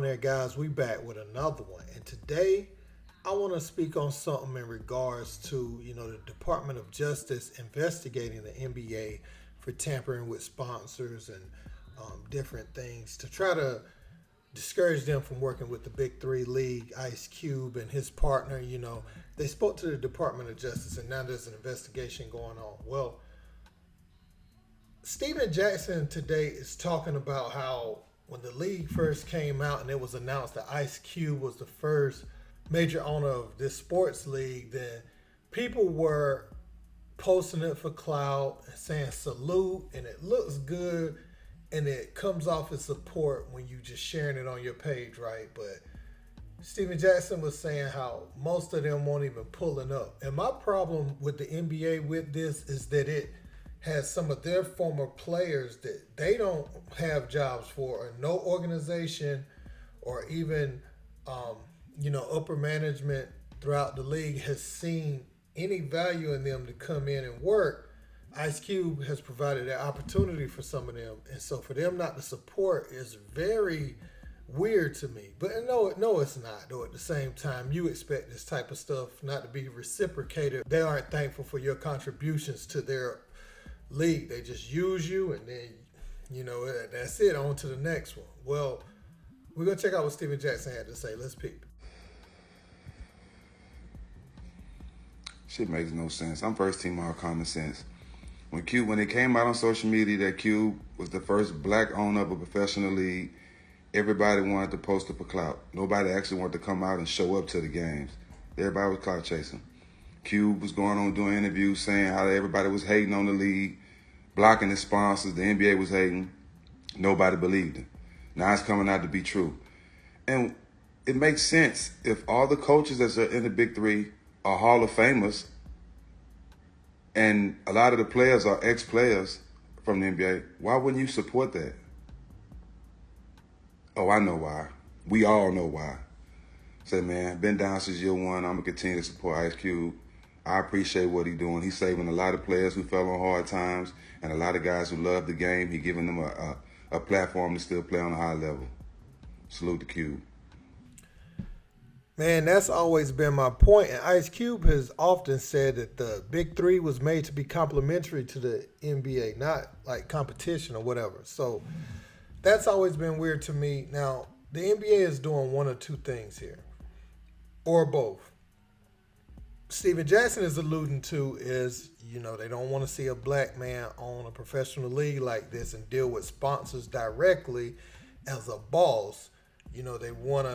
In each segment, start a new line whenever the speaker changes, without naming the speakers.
there, guys? We back with another one. And today, I want to speak on something in regards to, the Department of Justice investigating the NBA for tampering with sponsors and different things to try to discourage them from working with the Big Three League, Ice Cube and his partner. They spoke to the Department of Justice, and now there's an investigation going on. Well, Steven Jackson today is talking about how when the league first came out and it was announced that Ice Cube was the first major owner of this sports league, then people were posting it for clout and saying salute, and it looks good, and it comes off as support when you just sharing it on your page, right? But Steven Jackson was saying how most of them won't even pulling up. And my problem with the NBA with this is that it has some of their former players that they don't have jobs for, or no organization or even upper management throughout the league has seen any value in them to come in and work. Ice Cube has provided that opportunity for some of them, and so for them not to support is very weird to me. But no, it's not. Though at the same time, you expect this type of stuff not to be reciprocated. They aren't thankful for your contributions to their league. They just use you, and then that's it. On to the next one. Well, we're gonna check out what Steven Jackson had to say. Let's peep.
Shit makes no sense. I'm first team all common sense. When it came out on social media that Cube was the first black owner of a professional league, everybody wanted to post up for clout. Nobody actually wanted to come out and show up to the games. Everybody was clout chasing. Cube was going on doing interviews saying how everybody was hating on the league, blocking the sponsors, the NBA was hating. Nobody believed him. Now it's coming out to be true. And it makes sense if all the coaches that are in the Big Three are Hall of Famers and a lot of the players are ex-players from the NBA, why wouldn't you support that? Oh, I know why. We all know why. Say, man, been down since year one. I'm going to continue to support Ice Cube. I appreciate what he's doing. He's saving a lot of players who fell on hard times and a lot of guys who love the game. He's giving them a platform to still play on a high level. Salute to Cube.
Man, that's always been my point. And Ice Cube has often said that the Big Three was made to be complementary to the NBA, not like competition or whatever. So that's always been weird to me. Now, the NBA is doing one or two things here, or both. Steven Jackson is alluding to is, they don't want to see a black man own a professional league like this and deal with sponsors directly as a boss. They want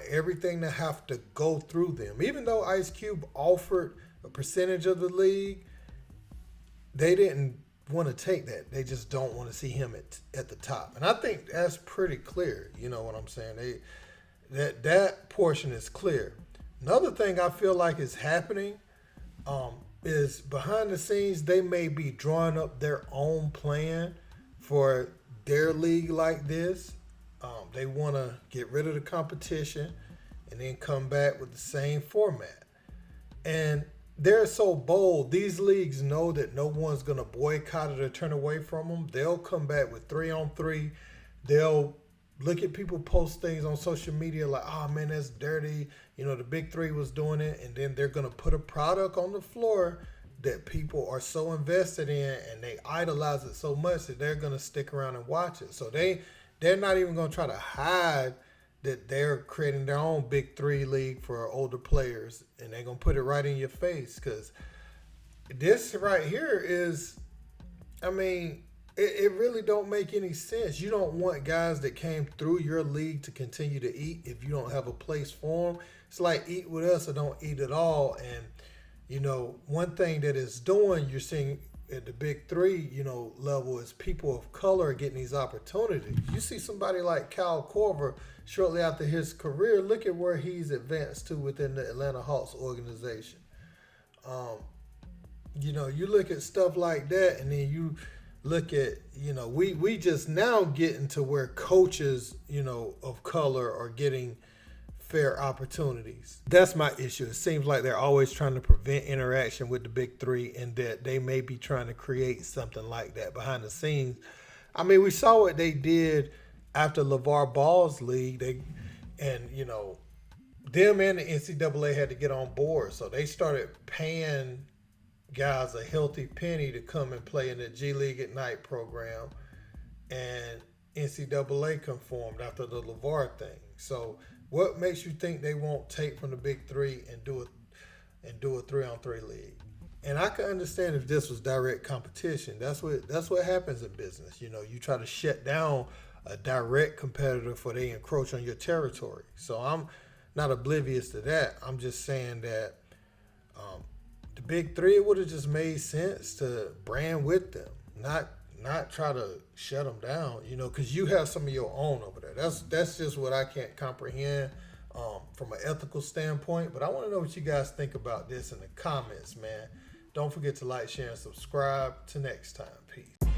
everything to have to go through them. Even though Ice Cube offered a percentage of the league, they didn't want to take that. They just don't want to see him at the top. And I think that's pretty clear. You know what I'm saying? That portion is clear. Another thing I feel like is happening is behind the scenes, they may be drawing up their own plan for their league like this. They want to get rid of the competition and then come back with the same format. And they're so bold. These leagues know that no one's going to boycott it or turn away from them. They'll come back with 3-on-3. They'll look at people post things on social media like, oh, man, that's dirty. The Big Three was doing it. And then they're going to put a product on the floor that people are so invested in and they idolize it so much that they're going to stick around and watch it. So they're not even going to try to hide that they're creating their own Big Three league for older players. And they're going to put it right in your face because this right here is, it really don't make any sense. You don't want guys that came through your league to continue to eat if you don't have a place for them. It's like eat with us or don't eat at all. And, one thing that it's doing, you're seeing at the Big Three, level is people of color getting these opportunities. You see somebody like Kyle Korver shortly after his career, look at where he's advanced to within the Atlanta Hawks organization. You look at stuff like that, and then you look at, we just now getting to where coaches, of color are getting fair opportunities. That's my issue. It seems like they're always trying to prevent interaction with the Big Three, and that they may be trying to create something like that behind the scenes. We saw what they did after LeVar Ball's league. They And them and the NCAA had to get on board, so they started paying guys a healthy penny to come and play in the G League at Night program, and NCAA conformed after the LeVar thing. So, what makes you think they won't take from the Big Three and do a 3-on-3 league? And I can understand if this was direct competition. That's what happens in business. You try to shut down a direct competitor for they encroach on your territory. So I'm not oblivious to that. I'm just saying that the Big Three, it would have just made sense to brand with them, not try to shut them down. Because you have some of your own over there. That's just what I can't comprehend from an ethical standpoint. But I want to know what you guys think about this in the comments, man. Don't forget to like, share, and subscribe. Till next time. Peace.